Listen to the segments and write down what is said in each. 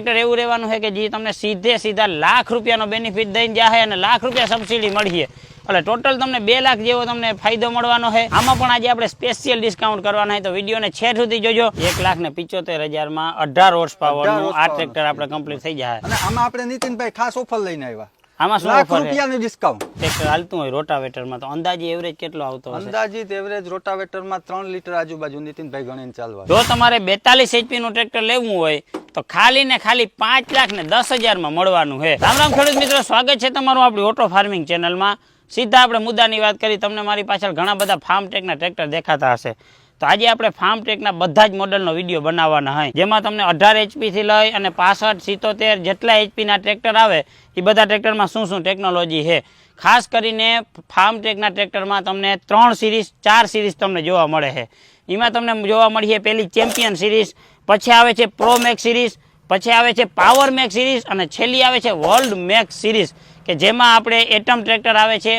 Tractor એવું રહેવાનું છે કે જે તમને સીધે સીધા લાખ રૂપિયાનો બેનિફિટ દઈને જાય અને લાખ રૂપિયા સબસિડી મળીએ એટલે ટોટલ તમને 2 લાખ જેવો તમને ફાયદો મળવાનો છે। આમાં પણ આજે આપણે સ્પેશિયલ ડિસ્કાઉન્ટ કરવાના છે, તો વિડીયોને છેલ્લે સુધી જોજો। 1,75,000 માં 18 હોર્સ પાવરનું આ ટ્રેક્ટર આપણે કમ્પ્લીટ થઈ જાય। અને આમાં આપણે નીતિનભાઈ ખાસ ઓફર લઈને આવ્યા। આમાં શું લાખ ઓફર છે? રૂપિયાનું ડિસ્કાઉન્ટ ટ્રેક્ટર હાલતું હોય રોટાવેટરમાં તો અંદાજે એવરેજ કેટલો આવતો હશે? અંદાજિત એવરેજ રોટાવેટરમાં 3 લીટર આજુબાજુ નીતિનભાઈ ગણીને ચાલવા। જો તમારે 42 HP નું ટ્રેક્ટર લેવું હોય તો ખાલી ને ખાલી 5,10,000 માં મળવાનું છે। રામ રામ ખેડૂત મિત્રો, સ્વાગત છે તમારું આપણી ઓટો ફાર્મિંગ ચેનલમાં। સીધા આપણે મુદ્દાની વાત કરી, તમને મારી પાછળ ઘણા બધા ફાર્મ ટેકના ટ્રેક્ટર દેખાતા હશે, તો આજે આપણે ફાર્મ ટેકના બધા જ મોડલનો વિડીયો બનાવવાના હોય, જેમાં તમને 18 HP થી લઈ અને 65, 77 જેટલા HP ના ટ્રેક્ટર આવે એ બધા ટ્રેક્ટરમાં શું શું ટેકનોલોજી છે। ખાસ કરીને ફાર્મ ટેકના ટ્રેક્ટરમાં તમને 3 સિરીઝ 4 સિરીઝ તમને જોવા મળે છે। એમાં તમને જોવા મળી છે પહેલી ચેમ્પિયન સિરીઝ, પછી આવે છે પ્રો મેક્સ સિરીઝ, પછી આવે છે પાવર મેક્સ સિરીઝ અને છેલ્લી આવે છે વર્લ્ડ મેક્સ સિરીઝ, કે જેમાં આપણે એટમ ટ્રેક્ટર આવે છે।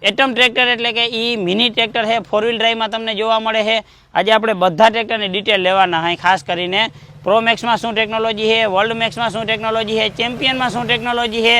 એટમ ટ્રેક્ટર એટલે કે એ મિની ટ્રેક્ટર છે, 4 વ્હીલ ડ્રાઈવમાં તમને જોવા મળે છે। આજે આપણે બધા ટ્રેક્ટરની ડિટેલ લેવાના હોય, ખાસ કરીને પ્રો મેક્સમાં શું ટેકનોલોજી છે, વર્લ્ડ મેક્સમાં શું ટેકનોલોજી છે, ચેમ્પિયનમાં શું ટેકનોલોજી છે,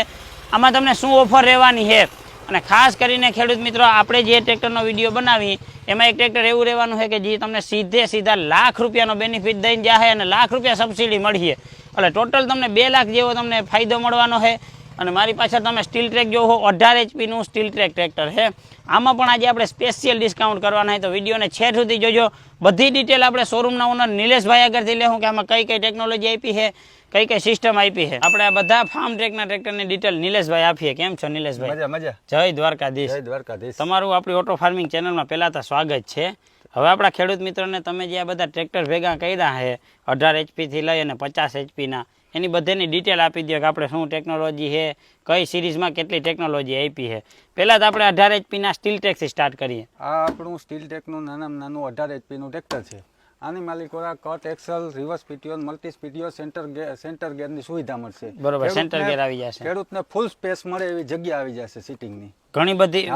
આમાં તમને શું ઓફર રહેવાની છે। અને ખાસ કરીને ખેડૂત મિત્રો, આપણે જે ટ્રેક્ટરનો વિડીયો બનાવી એમાં એક ટ્રેક્ટર એવું રહેવાનું છે કે જે તમને સીધે સીધા લાખ રૂપિયાનો બેનિફિટ દઈને જાય અને લાખ રૂપિયા સબસિડી મળીએ એટલે ટોટલ તમને 2 લાખ જેવો તમને ફાયદો મળવાનો છે। અને મારી પાછળ તમે સ્ટીલ ટ્રેક જોવો, 18 HP નું સ્ટીલ ટ્રેક ટ્રેક્ટર છે। આમાં પણ આજે આપણે સ્પેશિયલ ડિસ્કાઉન્ટ કરવાના છે, તો વિડીયોને છેલ્લે સુધી જોજો। બધી ડિટેલ આપણે શોરૂમના ઓનર નિલેશભાઈ આગળથી લેવું કે આમાં કઈ કઈ ટેકનોલોજી આપી છે, કઈ કઈ સિસ્ટમ આપી છે। આપણે આ બધા ફાર્મ ટ્રેકના ટ્રેક્ટરની ડિટેલ નિલેશભાઈ આપીએ। કેમ છો નિલેશભાઈ? મજા મજા। જય દ્વારકાધીશ। જય દ્વારકાધીશ। તમારું આપણી ઓટો ફાર્મિંગ ચેનલમાં પહેલા તો સ્વાગત છે। હવે આપણા ખેડૂત મિત્રોને તમે જે આ બધા ટ્રેક્ટર ભેગા કર્યા છે 18 HP થી લઈ અને 50 HP ના, એની બધાની ડિટેલ આપી દો કે આપણે શું ટેકનોલોજી છે, કઈ સિરીઝમાં કેટલી ટેકનોલોજી આપી છે। પહેલા તો આપણે 18 HP ના સ્ટીલ ટ્રેકથી સ્ટાર્ટ કરીએ। આ આપણું સ્ટીલ ટેકનું નાનામાં નાનું 18 HP નું ટ્રેક્ટર છે। આની માલિકોરા cut axle, reverse PTO, multi સ્પીટીઓ, સેન્ટર ગેરની સુવિધા મળશે। બરોબર, સેન્ટર ગેર આવી જશે, ખેડૂતને ફૂલ સ્પેસ મળે એવી જગ્યા આવી જશે સિટિંગની। ઘણી બધી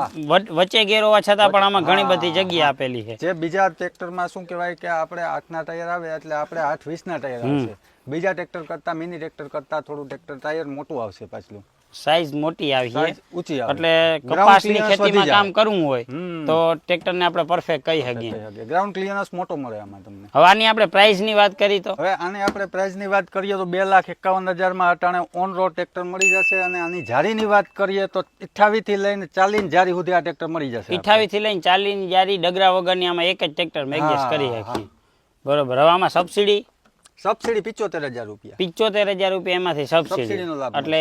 વચ્ચે ગેર હોવા છતાં પણ આમાં ઘણી બધી જગ્યા આપેલી છે। જે બીજા ટ્રેક્ટરમાં શું કહેવાય કે આપણે 8 ના ટાયર આવે એટલે આપણે 8 20 ના ટાયર આવશે। બીજા ટ્રેક્ટર કરતા, મિની ટ્રેક્ટર કરતા થોડું ટ્રેક્ટર ટાયર મોટું આવશે, પાછલું સાઈઝ મોટી આવી છે, ઊંચી આવે એટલે કપાસની ખેતીમાં કામ કરવું હોય તો ટ્રેક્ટરને આપણે પરફેક્ટ કહી શકીએ। ગ્રાઉન્ડ ક્લિયરન્સ મોટો મળે આમાં તમને। હવે આની આપણે પ્રાઇસની વાત કરી તો હવે આની આપણે પ્રાઇસની વાત કરીએ તો 2,51,000 માં અટાણે ઓન રોડ ટ્રેક્ટર મળી જશે। અને આની જારીની વાત કરીએ તો 28 થી લઈને 40 જારી સુધી આ ટ્રેક્ટર મળી જશે। 28 થી લઈને 40 જારી ડગરા વગરની આમાં એક જ ટ્રેક્ટર એડજસ્ટ કરી શકીએ। બરોબર। હવે આમાં સબસિડી 75,000 રૂપિયા, 75,000 રૂપિયા એમાંથી સબસિડીનો લાભ, એટલે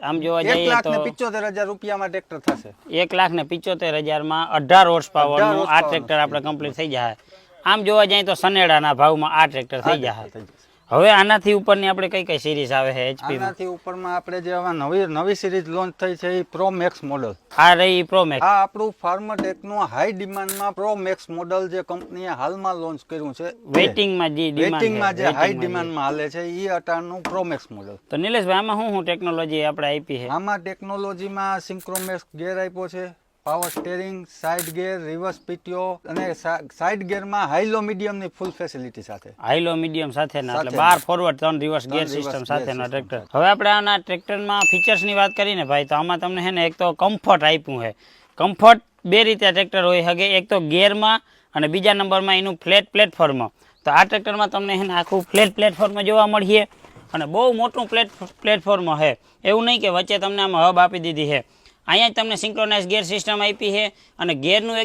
આમ જોવા જઈએ તો 1,75,000 રૂપિયામાં ટ્રેક્ટર થશે। 1,75,000 માં 18 હોર્સ પાવરનું આ ટ્રેક્ટર આપણે કમ્પ્લીટ થઈ જાય। આમ જોવા જઈએ તો સનેડાના ભાવમાં આ ટ્રેક્ટર થઈ જાય। હવે આનાથી ઉપરની આપણે કઈ કઈ સિરીઝ આવે છે HP માં? આનાથી ઉપરમાં આપણે જે હવે નવી સિરીઝ લોન્ચ થઈ છે એ પ્રો મેક્સ મોડલ। આ રહી પ્રો મેક્સ। આ આપણું ફાર્મર ટેકનું હાઈ ડિમાન્ડમાં પ્રો મેક્સ મોડલ જે કંપનીએ હાલમાં લોન્ચ કર્યું છે, વેઇટિંગમાં જે હાઈ ડિમાન્ડમાં હાલે છે એ અટાણનું પ્રો મેક્સ મોડલ। તો નિલેશભાઈ આમાં શું ટેકનોલોજી આપણે આપી છે? આમાં ટેકનોલોજીમાં સિન્ક્રોમેક્સ ગેર આપ્યો છે, પાવર સ્ટેરિંગ, સાઇડ ગેર, રિવર્સ પીટીઓ અને સાઇડ ગેરમાં હાઈ લો મીડિયમ ની ફૂલ ફેસિલિટી સાથે। હાઈ લો મીડિયમ સાથેના, એટલે 12 ફોરવર્ડ 3 રિવર્સ ગેર સિસ્ટમ સાથેના ટ્રેક્ટર। હવે આપણે આના ટ્રેક્ટરમાં ફીચર્સની વાત કરીને ભાઈ, તો આમાં તમને છે ને એક તો કમ્ફર્ટ આપ્યું છે। કમ્ફર્ટ બે રીતે ટ્રેક્ટર હોઈ શકે, એક તો ગેરમાં અને બીજા નંબરમાં એનું ફ્લેટ પ્લેટફોર્મ। તો આ ટ્રેક્ટરમાં તમને છે ને આખું ફ્લેટ પ્લેટફોર્મ જોવા મળીએ અને બહુ મોટું પ્લેટફોર્મ છે, એવું નહીં કે વચ્ચે તમને આમાં હબ આપી દીધી છે। અહીંયા તમને સિંક્રોનાઇઝ ગેર સિસ્ટમ આપી છે અને ગેરનું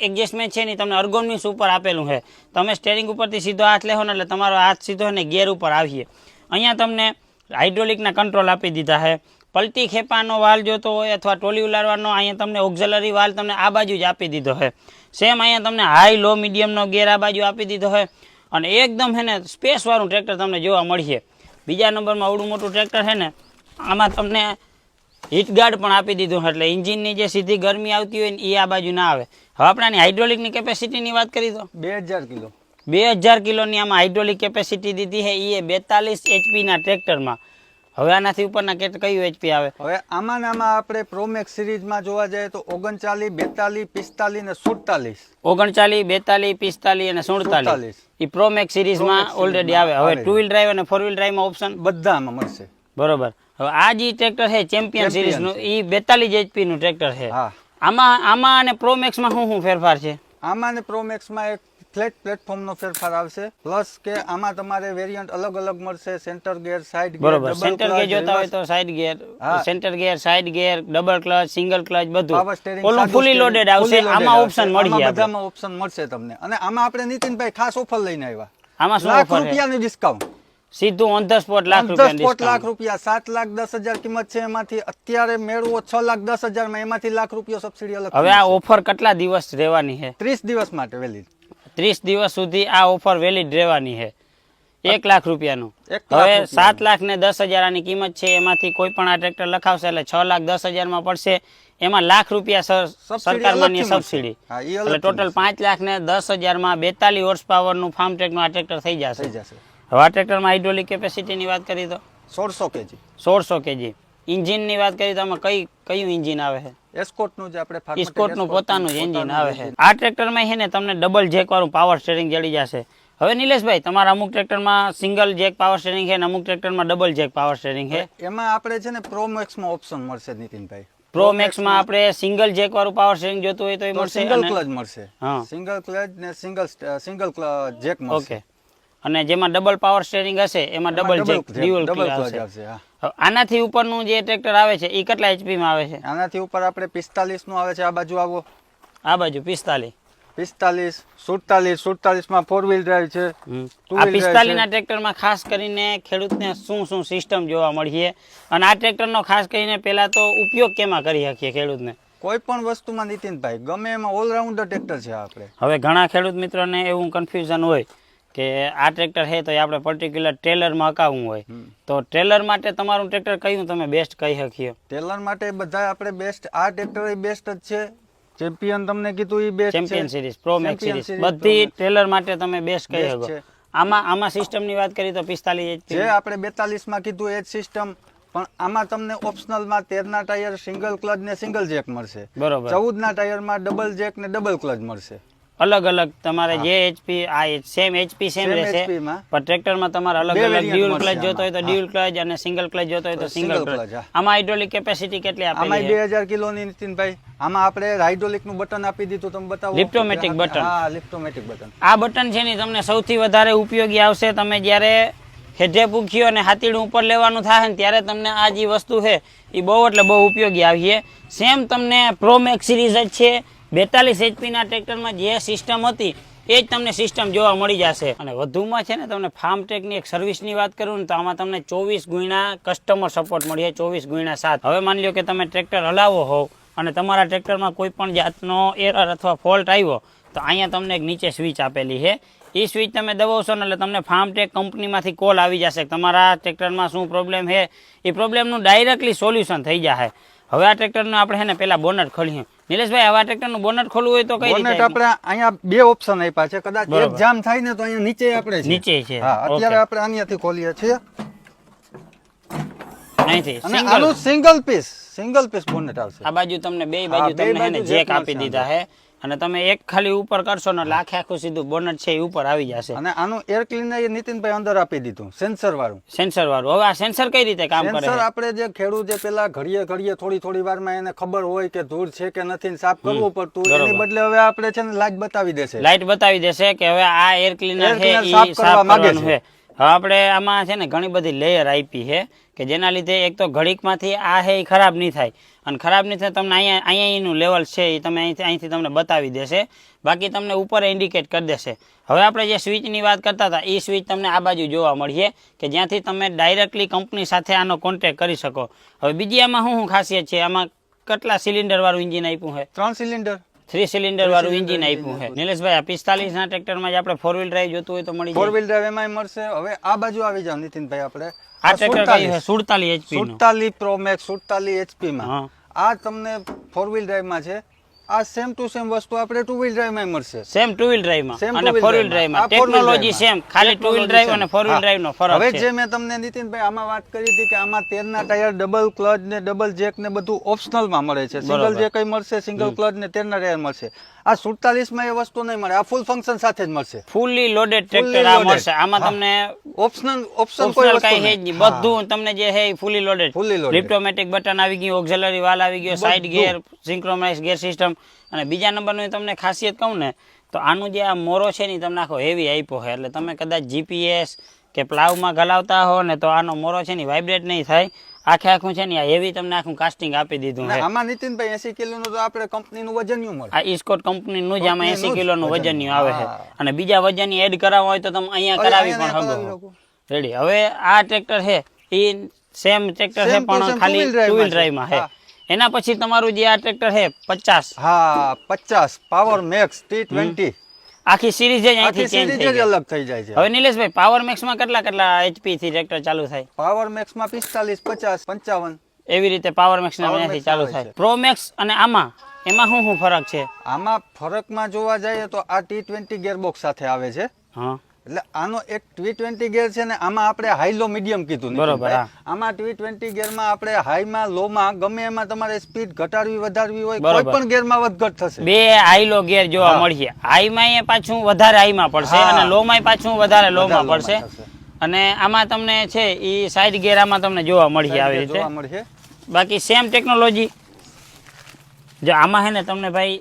એડજસ્ટમેન્ટ છે ને તમને અર્ગોનમિક્સ ઉપર આપેલું છે। તમે સ્ટેરિંગ ઉપરથી સીધો હાથ લેવો ને એટલે તમારો હાથ સીધો ને ગેર ઉપર આવીએ। અહીંયા તમને હાઇડ્રોલિકના કંટ્રોલ આપી દીધા છે। પલટી ખેપાનો વાલ જોતો હોય અથવા ટોલી ઉલારવાનો, અહીંયા તમને ઓક્ઝલરી વાલ તમને આ બાજુ જ આપી દીધો છે। સેમ અહીંયા તમને હાઈ લો મીડિયમનો ગેર આ બાજુ આપી દીધો છે અને એકદમ છે ને સ્પેસવાળું ટ્રેક્ટર તમને જોવા મળશે। બીજા નંબરમાં આવડું મોટું ટ્રેક્ટર છે ને, આમાં તમને હીટ ગાર્ડ પણ આપી દીધું, એટલે એન્જિનની જે સીધી ગરમી આવતી હોય ને એ આ બાજુ ના આવે। હવે આપણે આની હાઇડ્રોલિકની કેપેસિટીની વાત કરી તો 2,000 કિલો, 2,000 કિલોની આમાં હાઇડ્રોલિક કેપેસિટી દીધી છે, એ 42 HP ના ટ્રેક્ટરમાં। હવે આનાથી ઉપરના કયું HP આવે? હવે આમાં ને આમાં આપણે પ્રોમેક્સ સિરીઝમાં જોવા જઈએ તો 39, 42, 45 ને 47. 39, 42, 45 અને 47 એ પ્રોમેક્સ સિરીઝમાં ઓલરેડી આવે. હવે 2 વ્હીલ ડ્રાઈવ અને 4 વ્હીલ ડ્રાઈવમાં ઓપ્શન બધામાં મળશે. બરોબર. હવે આ જે ટ્રેક્ટર છે ચેમ્પિયન સિરીઝનું એ 42 HP નું ટ્રેક્ટર છે. હા. આમાં અને પ્રોમેક્સમાં શું ફેરફાર છે? આમાં ને પ્રોમેક્સમાં એક ફ્લેટ પ્લેટફોર્મનો ફેરફાર આવશે, પ્લસ કે આમાં તમારે વેરિયન્ટ અલગ અલગ મળશે. સેન્ટર ગિયર, સાઇડ ગિયર, બરોબર. સેન્ટર ગિયર જોતા હોય તો side gear, centre gear, side gear, double clutch, single clutch બધું ઓલું ફૂલી લોડેડ આવશે. આમાં ઓપ્શન મળી જાય, બધામાં ઓપ્શન મળશે તમને. અને આમાં આપણે નીતિનભાઈ ખાસ ઓફર લઈને આવ્યા. આમાં શું લાખ ઓફર છે? રૂપિયાનું ડિસ્કાઉન્ટ સીધું on the spot lakh lakh રૂપિયા. 7,10,000 કિંમત છે, એમાંથી અત્યારે મેળવો 6,10,000 માં, એમાંથી લાખ રૂપિયા સબસિડી અલગ. હવે આ ઓફર કેટલા દિવસ રહેવાની છે? 30 દિવસ માટે વેલિડ. 30 દિવસ સુધી આ ઓફર વેલિડ રહેવાની છે. 1 લાખ રૂપિયાનું. 1 લાખ હવે 7,10,000 આની કિંમત છે, એમાંથી કોઈ પણ આ ટ્રેક્ટર લખાવશે એટલે 6,10,000 માં પડશે. એમાં લાખ રૂપિયા સરકાર માન્ય સબસિડી, એટલે ટોટલ 5,10,000 માં 42 હોર્સ પાવર નું ફાર્મ ટ્રેક નું આ ટ્રેક્ટર થઈ જશે. હવે આ ટ્રેક્ટરમાં હાઇડ્રોલિક કેપેસિટીની વાત કરી તો 1600 kg. 1600 kg. ઇન્જિનની વાત કરી તો આમાં કયું ઇન્જિન આવે છે? એસ્કોર્ટનું જે આપણે એસ્કોર્ટનું પોતાનું જ એન્જિન આવે છે. આ ટ્રેક્ટરમાં છે ને તમને ડબલ જેક વાળું પાવર સ્ટીયરિંગ જડી જશે. હવે નિલેશભાઈ, તમારા અમુક ટ્રેક્ટરમાં સિંગલ જેક પાવર સ્ટીયરિંગ છે અને અમુક ટ્રેક્ટરમાં ડબલ જેક પાવર સ્ટીયરિંગ છે. એમાં આપણે છે ને પ્રોમેક્સમાં ઓપ્શન મળશે નીતિનભાઈ. પ્રોમેક્સમાં આપણે સિંગલ જેક વાળું પાવર સ્ટીયરિંગ જોતું હોય તો એ મળશે. સિંગલ ક્લચ મળશે. હા, સિંગલ ક્લચ ને સિંગલ જેક મળશે. ઓકે. અને જેમાં ડબલ પાવર સ્ટીયરિંગ હશે એમાં ડબલ જેક ડ્યુઅલ ક્લચ આવશે. આનાથી ઉપરનું જે ટ્રેક્ટર આવે છે એ કેટલા HP માં આવે છે? આનાથી ઉપર આપણે 45 નું આવે છે. આ બાજુ આવો, આ બાજુ 45, 47 માં 4 વ્હીલ ડ્રાઈવ છે. આ 45 ના ટ્રેક્ટરમાં ખાસ કરીને ખેડૂતને શું સિસ્ટમ જોવા મળી છે, અને આ ટ્રેક્ટરનો ખાસ કરીને પહેલા તો ઉપયોગ કેમાં કરી શકીએ ખેડૂતને? કોઈ પણ વસ્તુમાં નીતિનભાઈ ગમે એમાં ઓલરાઉન્ડર ટ્રેક્ટર છે આપણે. હવે ઘણા ખેડૂત મિત્રોને એવું કન્ફ્યુઝન હોય કે આ ટ્રેક્ટર છે તો આપણે પર્ટિક્યુલર ટ્રેલરમાં હકાવવું હોય, તો ટ્રેલર માટે તમારું ટ્રેક્ટર કયું તમે બેસ્ટ કહી શકીએ? ટ્રેલર માટે બધા આપણે બેસ્ટ. આ ટ્રેક્ટર એ બેસ્ટ જ છે. ચેમ્પિયન તમને કીધું એ બેસ્ટ છે. ચેમ્પિયન સિરીઝ, પ્રોમેક્સ સિરીઝ બધી ટ્રેલર માટે તમે બેસ્ટ કહી શકો. આમાં સિસ્ટમની વાત કરી તો 45 HP જે આપણે 42 માં કીધું એ જ સિસ્ટમ, પણ આમાં તમને ઓપ્શનલમાં 13 ના ટાયર સિંગલ ક્લચ ને સિંગલ જેક મળશે. બરોબર. 14 ના ટાયરમાં ડબલ જેક ને ડબલ ક્લચ મળશે. અલગ અલગ તમારે જે HP આ સેમ HP સેમ રહેશે, પણ ટ્રેક્ટરમાં તમારે અલગ અલગ ડ્યુઅલ ક્લચ જોતો હોય તો ડ્યુઅલ ક્લચ અને સિંગલ ક્લચ જોતો હોય તો સિંગલ ક્લચ. આમાં હાઇડ્રોલિક કેપેસિટી કેટલી આપેલી છે? આમાં 2000 કિલોની નીતિનભાઈ. આમાં આપણે હાઇડ્રોલિક નું બટન આપી દીધું, તમે બતાવો. લિફ્ટોમેટિક બટન. હા, લિફ્ટોમેટિક બટન. આ બટન છે ને તમને સૌથી વધારે ઉપયોગી આવશે તમે જ્યારે હેઠે પૂખ્યો અને હાથીડું ઉપર લેવાનું થાય ને ત્યારે તમને આ જે વસ્તુ છે એ બહુ એટલે બહુ ઉપયોગી આવી છે. સેમ તમને પ્રોમેક્સ સિરીઝ જ છે. 42 HP ના ટ્રેક્ટરમાં જે સિસ્ટમ હતી એ જ તમને સિસ્ટમ જોવા મળી જશે. અને વધુમાં છે ને તમને ફાર્મ ટ્રેકની એક સર્વિસની વાત કરું ને તો આમાં તમને 24x કસ્ટમર સપોર્ટ મળી છે, 24x7. હવે માની લો કે તમે ટ્રેક્ટર હલાવો હોવ અને તમારા ટ્રેક્ટરમાં કોઈ પણ જાતનો એરર અથવા ફોલ્ટ આવ્યો તો અહીંયા તમને એક નીચે સ્વિચ આપેલી છે. એ સ્વિચ તમે દબાવશો ને એટલે તમને ફાર્મ ટ્રેક કંપનીમાંથી કોલ આવી જશે તમારા ટ્રેક્ટરમાં શું પ્રોબ્લેમ છે, એ પ્રોબ્લેમનું ડાયરેક્ટલી સોલ્યુશન થઈ જશે. હવે આ ટ્રેક્ટરનું આપણે છે ને પેલા બોનટ ખોલ્યું. નિલેશભાઈ, હવે આ ટ્રેક્ટરનું બોનટ ખોલવું હોય તો કઈ રીતે? બોનટ આપણે અહીંયા બે ઓપ્શન આપ્યા છે. કદાચ એક જામ થાય ને તો અહીંયા નીચે આપણે છે. નીચે છે. હા, અત્યારે આપણે આનિયાથી ખોલીએ છીએ. અહીંથી અને આનું સિંગલ પીસ બોનટ આવશે. આ બાજુ તમને બે બાજુ તમને છે ને જેક આપી દીધા છે અને તમે એક ખાલી ઉપર કરશો ને લાખે આખું સીધું બોનટ છે એ ઉપર આવી જશે. અને આનું એર ક્લીનર એ નીતિનભાઈ અંદર આપી દીધું, સેન્સર વાળું. હવે આ સેન્સર કઈ રીતે કામ કરે? સેન્સર આપણે જે ખેડૂત જે પેલા ઘડીએ થોડી વારમાં એને ખબર હોય કે ધૂળ છે કે નથી સાફ કરવું પડતું, એની બદલે હવે આપણે છે ને લાઈટ બતાવી દેશે કે હવે આ એર ક્લીનર છે એ સાફ કરવાનું છે. હવે આપણે આમાં છે ને ઘણી બધી લેયર આપી છે કે જેના લીધે એક તો ઘડીકમાંથી આ છે એ ખરાબ નહીં થાય, અને ખરાબ નહીં થાય તમને અહીંયા એનું લેવલ છે એ તમે અહીંથી તમને બતાવી દેશે. બાકી તમને ઉપર ઇન્ડિકેટ કરી દેશે. હવે આપણે જે સ્વિચની વાત કરતા હતા એ સ્વિચ તમને આ બાજુ જોવા મળીએ કે જ્યાંથી તમે ડાયરેક્ટલી કંપની સાથે આનો કોન્ટેક્ટ કરી શકો. હવે બીજી આમાં શું ખાસિયત છે? આમાં કેટલા સિલિન્ડર વાળું ઇન્જિન આપ્યું છે? 3 સિલિન્ડર વાળું ઇન્જિન આપ્યું છે. નિલેશભાઈ, આ 45 ના ટ્રેક્ટરમાં જે આપણે 4 વ્હીલ ડ્રાઈવ જોતું હોય તો મળી જાય? 4 વ્હીલ ડ્રાઈવ એમાં મળશે. હવે આ બાજુ આવી જાવ નીતિનભાઈ, આપણે આ ટ્રેક્ટર કયું છે? 47 HP નું. 47 પ્રો મેક્સ 47 HP માં. આ તમને 4 વ્હીલ ડ્રાઈવ માં છે. આ સેમ ટુ સેમ વસ્તુ આપણે ટુ વ્હીલ ડ્રાઈવમાં મળશે. સેમ ટુ વ્હીલ ડ્રાઈવમાં Same અને two wheel four wheel drive માં. ડ્રાઈવમાં આ four wheel ટેકનોલોજી drive માં. સેમ, ખાલી ટુ વ્હીલ ડ્રાઈવ અને ફોર વ્હીલ ડ્રાઈવ નો ફરક હવે છે. જે મેં તમને નીતિનભાઈ આમાં વાત કરી હતી કે આમાં 13 ના ટાયર, ડબલ ક્લચ ને ડબલ જેક ને બધું ઓપ્શનલ માં મળે છે. સિંગલ બરોબર. જે કઈ મળશે, સિંગલ ક્લચ ને 13 ના ટાયર મળશે. આ 47 માં એ વસ્તુ નહીં મળે. આ ફૂલ ફંક્શન સાથે જ મળશે. ફૂલી લોડેડ Fully ટ્રેક્ટર આ loaded. મળશે. આમાં હા. તમને ઓપ્શન કોઈ ઓપ્શનલ વસ્તુ કઈ હે જ નહીં. નહીં. બધું તમને જે હે ફૂલી લોડેડ. Fully loaded. લિફ્ટોમેટિક બટન આવી ગયું, ઓક્ઝિલરી વાલ આવી ગયો, સાઇડ બધું. Gear, synchronise gear system. અને બીજા નંબરનું તમને ખાસિયત કહું ને તો આનું જે આ મોરો છે ને તમને આખો હેવી આપ્યો છે. એટલે તમે કદાચ જીપીએસ કે પ્લાવમાં ગલાવતા હો ને તો આનો મોરો છે ને વાઇબ્રેટ નહીં થાય. આખે આખું છે ને આ હેવી તમને આખું કાસ્ટિંગ આપી દીધું ને છે. આમાં નીતિનભાઈ 80 કિલોનું તો આપણે કંપનીનું વજનિયું મળે. આ ઇસ્કોટ કંપનીનું જ આમાં 80 કંપનીનું જ કિલોનું વજનિયું આવે છે. હા. અને બીજા વજનની એડ કરાવવા હોય તો તમે અહીંયા કરાવી અહીંયા પણ કરાવી શકો. શકો. રેડી. હવે આ ટ્રેક્ટર છે એ સેમ ટ્રેક્ટર છે Same to પણ same ખાલી two-wheel drive ટુ વ્હીલ માં છે. ડ્રાઈવમાં છે. હા. એના પછી તમારું જે આ ટ્રેક્ટર છે 50 હા 50 પાવર મેક્સ T20 આખી સિરીઝ જ અહીંથી આખી ચેન્જ સિરીઝ થઈ જ ગઈ. અલગ થઈ જાય છે. હવે નિલેશભાઈ પાવર મેક્સ માં કેટલા HP થી ટ્રેક્ટર ચાલુ થાય? પાવર મેક્સ માં 45 50 55 એવી રીતે પાવર મેક્સ ના Power અહીંયાથી Max ચાલુ આવે થાય. છે. પ્રો મેક્સ અને આમાં એમાં શું ફરક છે? આમાં ફરકમાં જોવા જઈએ તો આ T20 ગિયરબોક્સ સાથે આવે છે. હા એટલે આનો એક T20 ગિયર છે ને આમાં આપણે હાઈ લો મીડિયમ કીધું બરોબર, નીતિનભાઈ. હા. આમાં T20 ગિયરમાં આપણે હાઈમાં લોમાં ગમે એમાં તમારે સ્પીડ ઘટાડવી વધારવી હોય બરોબર. કોઈ પણ ગિયરમાં વધઘટ થશે. બે હાઈ લો ગિયર જોવા હા. મળશે. હાઈમાં એ પાછું વધારે હાઈમાં પડશે હા. અને લોમાં પાછું વધારે લોમાં લોમાં પડશે. થશે. અને આમાં તમને છે એ સાઈડ ગિયર આમાં તમને જોવા મળશે આવી રીતે. જોવા મળશે. બાકી સેમ ટેકનોલોજી જો આમાં હે ને તમને ભાઈ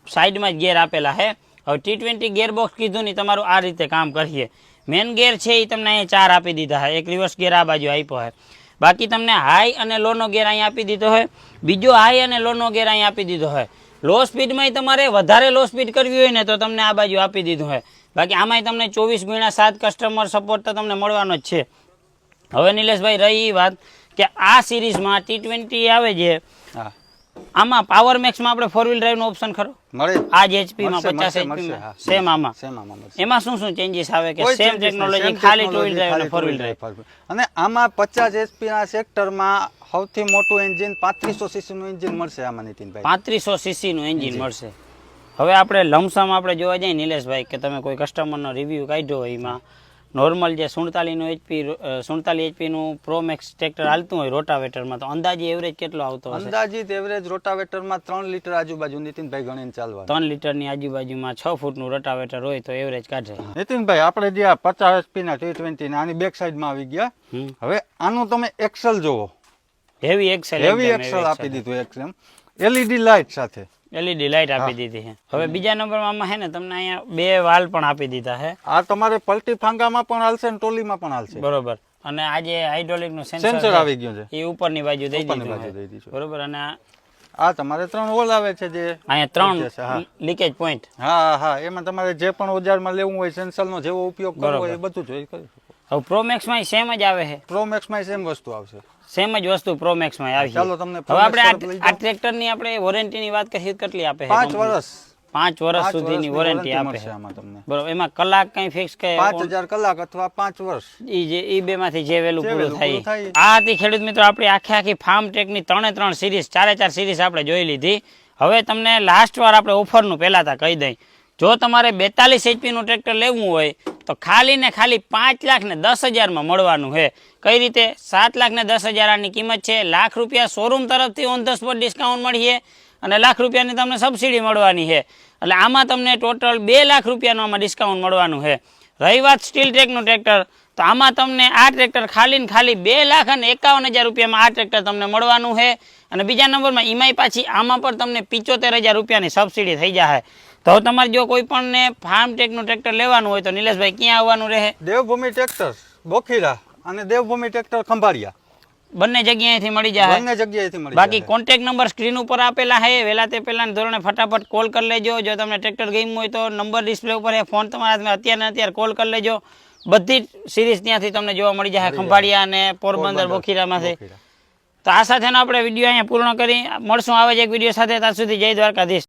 સાઈડમાં જ ગિયર આપેલા છે. હવે T20 ગિયર બોક્સ કીધું ને તમારું આ રીતે કામ કરીએ. મેન ગિયર છે એ તમને અહીંયા 4 આપી દીધા છે. એક રિવર્સ ગિયર આ બાજુ આપ્યો છે. બાકી તમને હાઈ અને લોનો ગિયર અહીંયા આપી દીધો છે. બીજો હાઈ અને લોનો ગિયર અહીંયા આપી દીધો છે. લો સ્પીડમાં તમારે વધારે લો સ્પીડ કરવી હોય ને તો તમને આ બાજુ આપી દીધું છે. બાકી આમાંય તમને 24/7 કસ્ટમર સપોર્ટ તો તમને મળવાનો જ છે. હવે નિલેશભાઈ રહી એ વાત કે આ સિરીઝમાં T20 આવે છે હા આમાં પાવર મેક્સમાં આપણે ફોર વ્હીલ ડ્રાઈવનો ઓપ્શન ખરો? મળે. આ જ એચપીમાં મળશે, 50 મળશે, એચપીમાં હા. સેમ આમાં સેમ આમાં મળશે. એમાં શું શું ચેન્જીસ આવે કે કોઈ સેમ changes નહીં, ટેકનોલોજી same ખાલી ટુ વ્હીલ technology, ડ્રાઈવ અને ખાલી four two wheel wheel drive? drive. અને આમાં 50 HP ના સેક્ટરમાં સૌથી મોટું એન્જિન 3500 cc નું એન્જિન મળશે આમાં નીતિનભાઈ. 3500 સીસી નું એન્જિન મળશે. હવે આપણે લમસમ આપણે જોવા જઈએ નિલેશભાઈ કે તમે કોઈ કસ્ટમરનો રિવ્યુ કાઢ્યો હોય એમાં નોર્મલ જે 47 HP નું પ્રો મેક્સ ટ્રેક્ટર હાલતું હોય રોટાવેટરમાં તો અંદાજે એવરેજ કેટલો આવતો હશે? અંદાજિત એવરેજ રોટાવેટરમાં 3 લીટર આજુબાજુ નીતિનભાઈ ગણીને ચાલવાનું. 3 લીટરની આજુબાજુમાં 6 ફૂટનું રોટાવેટર હોય તો એવરેજ કાઢે. નીતિનભાઈ આપણે જે આ 50 HP ના T20 ના આની બેક સાઈડમાં આવી ગયા. હવે આનું તમે એક્સેલ જોવો. હેવી એક્સેલ હેવી એક્સેલ આપી દીધું એક્સેલ. LED લાઇટ સાથે. LED લાઇટ આપી દીધી છે. હવે બીજા નંબરમાં આમાં છે ને તમને અહીંયા 2 વાલ પણ આપી દીધા છે. આ તમારે પલટી ફાંગામાં પણ હાલશે ને ટોલીમાં પણ હાલશે. બરોબર. અને આ જે હાઇડ્રોલિક નું સેન્સર સેન્સર આવી ગયું છે. એ ઉપરની બાજુ દઈ ઉપરની દીધું બાજુ છે. દઈ દીધું. બરોબર. અને આ તમારે 3 હોલ આવે છે જે અહીંયા છે, હા. 3 લીકેજ પોઈન્ટ. હા હા એમાં તમારે જે પણ ઓજારમાં લેવું હોય સેન્સરનો જેવો ઉપયોગ કરવો હોય એ બધું જોઈ કરી શકો. હવે પ્રો મેક્સ માં સેમ જ આવે છે. પ્રો મેક્સમાં સેમ વસ્તુ આવશે. સેમ જ વસ્તુ પ્રો મેક્સ માં આવી છે. ચાલો તમને હવે આપણે તરફ લઈ આ ટ્રેક્ટર ની આપણે વોરંટી ની વાત કરીએ તો કેટલી આપે છે? 5 વર્ષ 5 વર્ષ સુધીની વોરંટી આપે મળશે છે. આમાં તમને. બરોબર. એમાં કલાક કઈ ફિક્સ કે 5000 કલાક અથવા 5 વર્ષ. ઈ બે માંથી જે વેલું જે પૂરું વહેલું પૂરું થાય. થાય. આ હતી ખેડૂત મિત્રો આપણી આખી ફાર્મ ટેકની 3 સિરીઝ 4 સિરીઝ આપણે જોઈ લીધી. હવે તમને લાસ્ટ વાર આપણે ઓફરનું પહેલા તા કહી દઈ. જો તમારે 42 HP નું ટ્રેક્ટર લેવું હોય તો ખાલી ને ખાલી 5,10,000 માં મળવાનું છે. કઈ રીતે? 7,10,000 આની કિંમત છે. લાખ રૂપિયા શોરૂમ તરફથી ઓન ધ સ્પોટ ડિસ્કાઉન્ટ મળીએ અને લાખ રૂપિયાની તમને સબસિડી મળવાની છે. એટલે આમાં તમને ટોટલ 2 લાખ રૂપિયાનું આમાં ડિસ્કાઉન્ટ મળવાનું છે. રહી વાત સ્ટીલ ટ્રેકનું ટ્રેક્ટર તો આમાં તમને આ ટ્રેક્ટર ખાલી ને ખાલી 2,51,000 રૂપિયામાં આ ટ્રેક્ટર તમને મળવાનું છે. અને બીજા નંબરમાં ઈમાઈ પાછી આમાં પણ તમને 75,000 રૂપિયાની સબસિડી થઈ જાય. તો તમારે જો કોઈ પણ ને ફાર્મ ટેકનું ટ્રેક્ટર લેવાનું હોય તો નિલેશભાઈ ક્યાં આવવાનું રહે? દેવભૂમિ ટ્રેક્ટર બોખીરા અને દેવભૂમિ ટ્રેક્ટર ખંભાળિયા બંને જગ્યાએથી મળી જાય. બંને જગ્યાએથી મળી બાકી જાય. કોન્ટેક્ટ નંબર સ્ક્રીન ઉપર આપેલા છે. વહેલા તે પહેલાના ધોરણે ફટાફટ કોલ કરી લેજો. જો તમને ટ્રેક્ટર ગમ્યું હોય તો નંબર ડિસ્પ્લે ઉપર છે. ફોન તમારા હાથમાં અત્યારે ને અત્યારે કોલ કરી લેજો. બધી સિરીઝ ત્યાંથી તમને જોવા મળી જાય ખંભાળિયા અને પોરબંદર બોખીરામાંથી. તો આ સાથેનો આપણે વિડીયો અહીંયા પૂર્ણ કરી મળશું આવે જ એક વિડીયો સાથે. ત્યાં સુધી જય દ્વારકાધીશ.